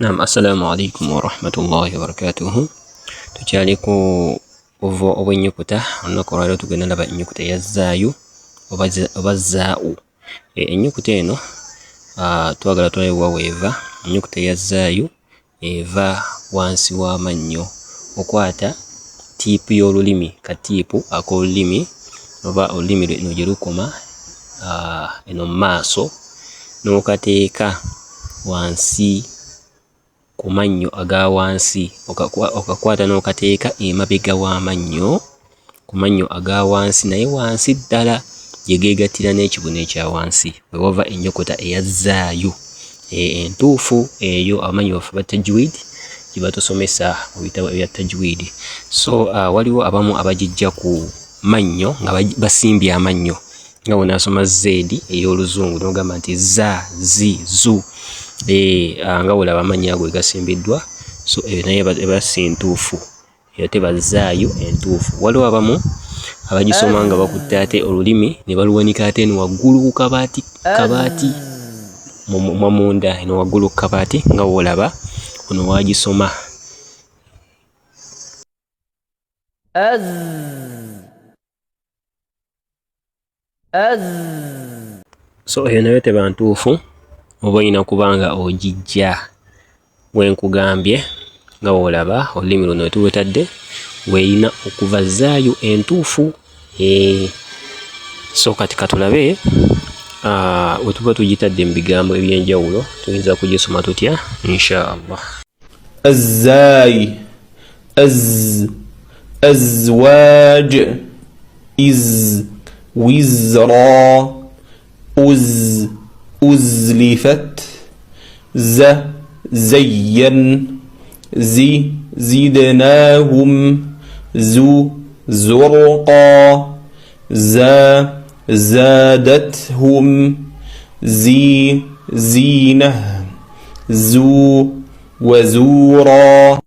Naam, assalamu alaikum wa rahmatullahi wa barakatuhu. Tukyali ku ovo obw'ennyukuta. Olunaku olwaleero tugenda ndaba ennyukuta eya zaayu oba zaau. Ennyukuta eno twagala tulabe wa weeva. Ennyukuta eya zaayu eva wansi w'amannyo. Okwata tiipu y'olulimi, katiipu ak'olulimi oba olulimi luno gye lukoma eno mu maaso n'okateeka wansi ku mannyo aga wansi, okakwata n'okateeka emabega w'amannyo, ku mannyo aga wansi, naye wansi ddala gye geegattira n'ekibuno ekya wansi, we wava ennyukuta eya zaayu entuufu eyo abamanyi baffe ba tajwid gye batusomesa mu bitabo ebya tajwid. So waliwo abamu abagijja ku mannyo nga basimbye amannyo nga bw'onaasoma zeedi ey'oluzungu n'ogamba nti za, zi, zu. Nga olaba amannya ago gasimbiddwa, so naye eba si ntuufu, era teba zaayu entuufu. Waliwo abamu abagisoma nga bakutte ate olulimi ne baluwanika ate eno waggulu ku kabaati munda eno waggulu ku kabaati nga w'olaba ono waagisoma. So eyo nayo teba ntuufu, oba olina kubanga ogijja bwenkugambye nga w'olaba olulimi luno wetuwetadde weeyina okuva zaayu entuufu. So kati katulabe we tuba tugitadde mu bigambo eby'enjawulo tuyinza kugisoma tutya insha Allah. Azzaayi, azwaaj, wizra, أزلفت زين زدناهم زرقا زادتهم زينة وزورا